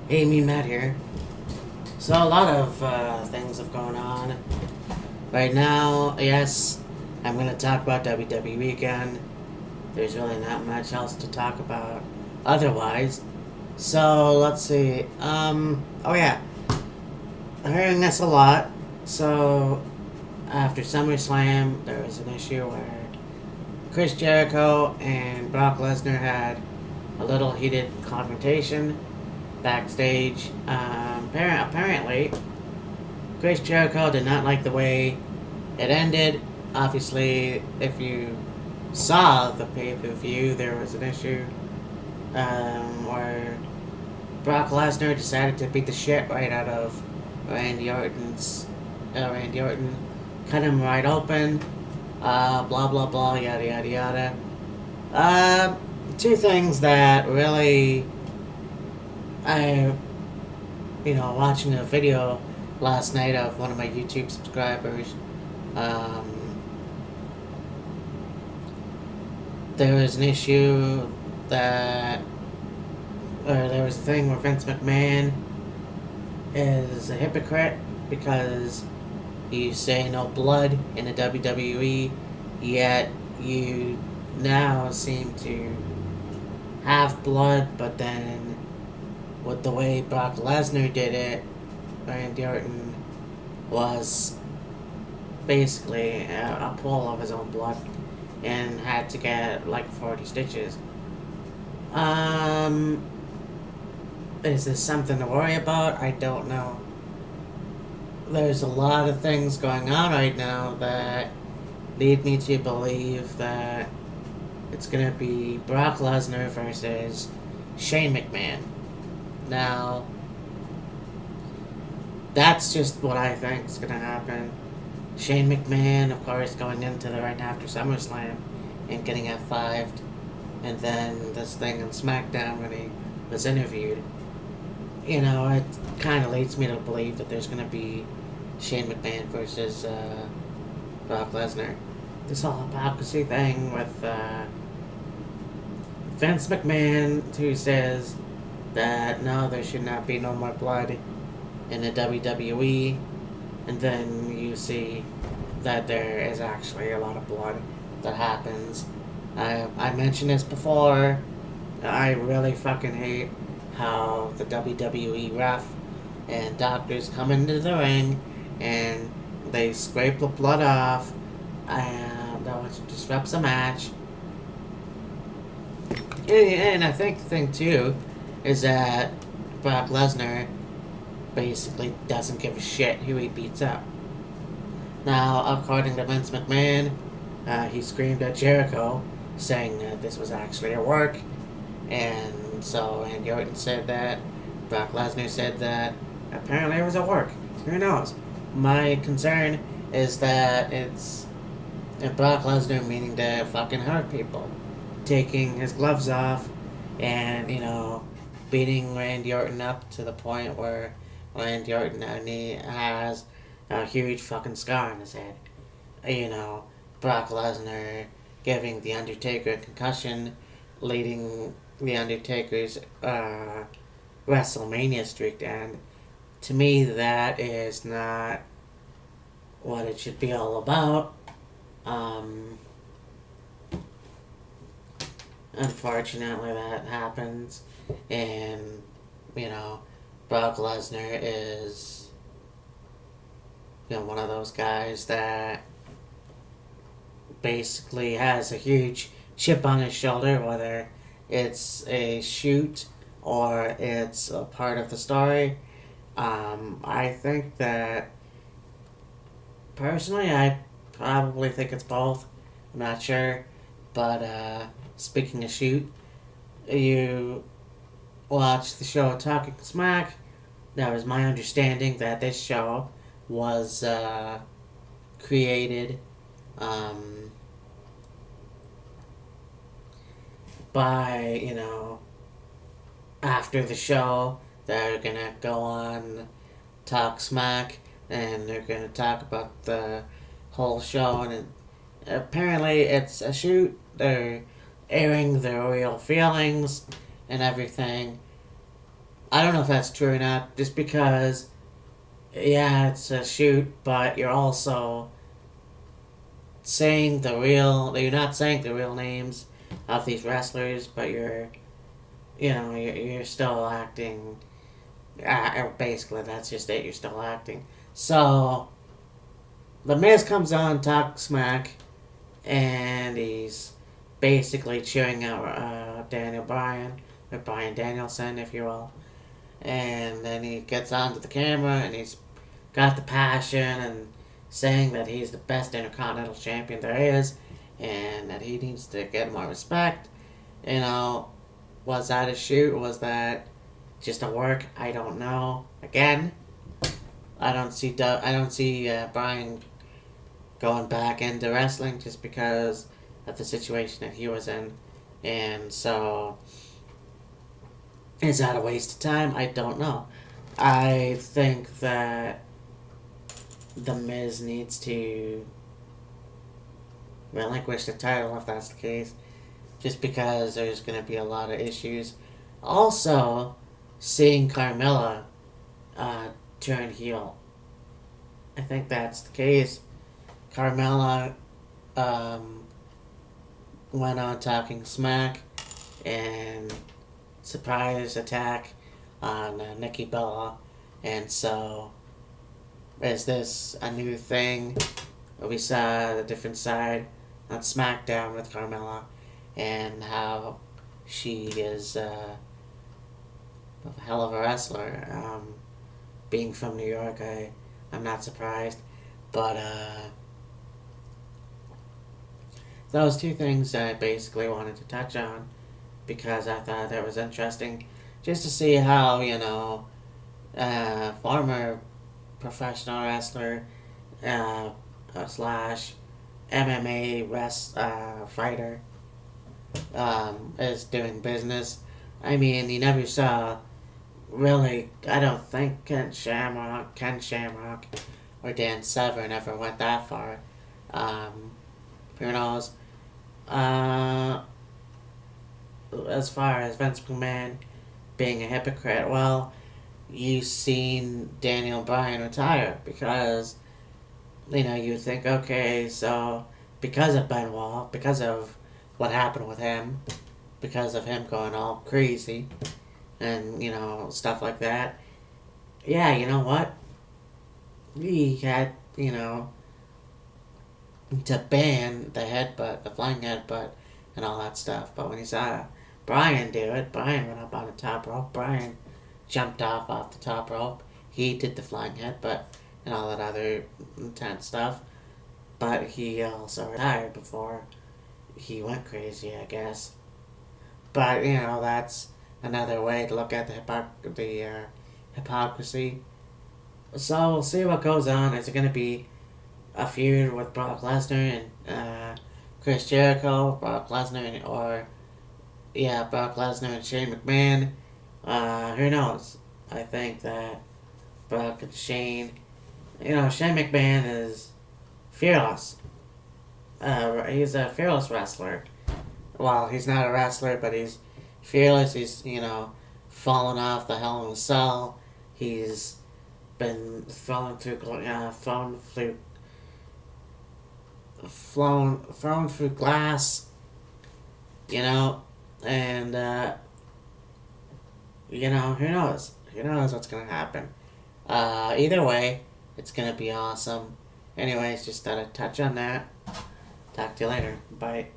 Hey, me Matt here. So a lot of things have gone on right now. Yes, I'm gonna talk about WWE again. There's really not much else to talk about otherwise. So let's see. Oh yeah, I'm hearing this a lot. So after SummerSlam, there was an issue where Chris Jericho and Brock Lesnar had a little heated confrontation backstage. Apparently, Chris Jericho did not like the way it ended. Obviously, if you saw the pay per view, there was an issue where Brock Lesnar decided to beat the shit right out of Randy Orton, cut him right open. Blah blah blah, yada yada yada. Two things that really I watching a video last night of one of my YouTube subscribers. Um, there was an issue that, or there was a thing where Vince McMahon is a hypocrite because you say no blood in the WWE, yet you now seem to have blood, but then with the way Brock Lesnar did it, Randy Orton was basically a pool of his own blood and had to get like 40 stitches. Um, is this something to worry about? I don't know. There's a lot of things going on right now that lead me to believe that it's gonna be Brock Lesnar versus Shane McMahon. Now, that's just what I think is gonna happen. Shane McMahon, of course, going into the right after SummerSlam and getting F5'd, and then this thing on SmackDown when he was interviewed. It kind of leads me to believe that there's gonna be Shane McMahon versus Brock Lesnar. This whole hypocrisy thing with Vince McMahon, who says that no, there should not be no more blood in the WWE, and then you see that there is actually a lot of blood that happens. I mentioned this before. I really fucking hate how the WWE ref and doctors come into the ring and they scrape the blood off, and that disrupts the match. And I think the thing too is that Brock Lesnar basically doesn't give a shit who he beats up. Now, according to Vince McMahon, he screamed at Jericho, saying that this was actually a work, and so Randy Orton said that, Brock Lesnar said that, apparently it was a work. Who knows? My concern is that it's Brock Lesnar meaning to fucking hurt people, taking his gloves off, and beating Randy Orton up to the point where Randy Orton has a huge fucking scar on his head. Brock Lesnar giving The Undertaker a concussion, leading The Undertaker's WrestleMania streak to end. To me, that is not what it should be all about. Unfortunately, that happens, and Brock Lesnar is one of those guys that basically has a huge chip on his shoulder, whether it's a shoot or it's a part of the story. I think that personally, I probably think it's both. I'm not sure, but speaking of shoot, you watch the show Talking Smack. That was my understanding that this show was created by, after the show, they're gonna go on Talk Smack and they're gonna talk about the whole show, and apparently it's a shoot. They're airing their real feelings and everything. I don't know if that's true or not, just because, yeah, it's a shoot, but you're also you're not saying the real names of these wrestlers, but you're still acting. Basically, that's just it. You're still acting. So the Miz comes on, talks smack, and he's basically cheering out Daniel Bryan, or Bryan Danielson, if you will. And then he gets onto the camera and he's got the passion and saying that he's the best Intercontinental Champion there is, and that he needs to get more respect. You know, was that a shoot? Was that just a work? I don't know. Again, I don't see Bryan going back into wrestling just because of the situation that he was in, and so is that a waste of time? I don't know. I think that the Miz needs to relinquish the title if that's the case, just because there's going to be a lot of issues. Also, seeing Carmella turn heel. I think that's the case. Carmella went on talking smack and surprise attack on Nikki Bella, and so is this a new thing? We saw the different side on SmackDown with Carmella and how she is a hell of a wrestler. Being from New York, I'm not surprised, but those two things I basically wanted to touch on because I thought that was interesting, just to see how former professional wrestler slash MMA fighter is doing business. I mean, you never saw really. I don't think Ken Shamrock, or Dan Severn ever went that far. Who knows? As far as Vince McMahon being a hypocrite, well, you've seen Daniel Bryan retire because, you think, okay, so because of Benoit, because of what happened with him, because of him going all crazy, and, stuff like that, yeah, you know what? He had, to ban the flying headbutt, and all that stuff. But when he saw Bryan do it, Bryan went up on the top rope. Bryan jumped off the top rope. He did the flying headbutt and all that other intense stuff. But he also retired before he went crazy, I guess. But, that's another way to look at the hypocrisy. So we'll see what goes on. Is it going to be a feud with Brock Lesnar and Chris Jericho, Brock Lesnar and Shane McMahon? Who knows? I think that Brock and Shane, Shane McMahon is fearless. He's a fearless wrestler. Well, he's not a wrestler, but he's fearless. He's, fallen off the Hell in a Cell. He's been thrown through glass, and who knows? Who knows what's gonna happen? Either way, it's gonna be awesome. Anyways, just thought I'd touch on that. Talk to you later. Bye.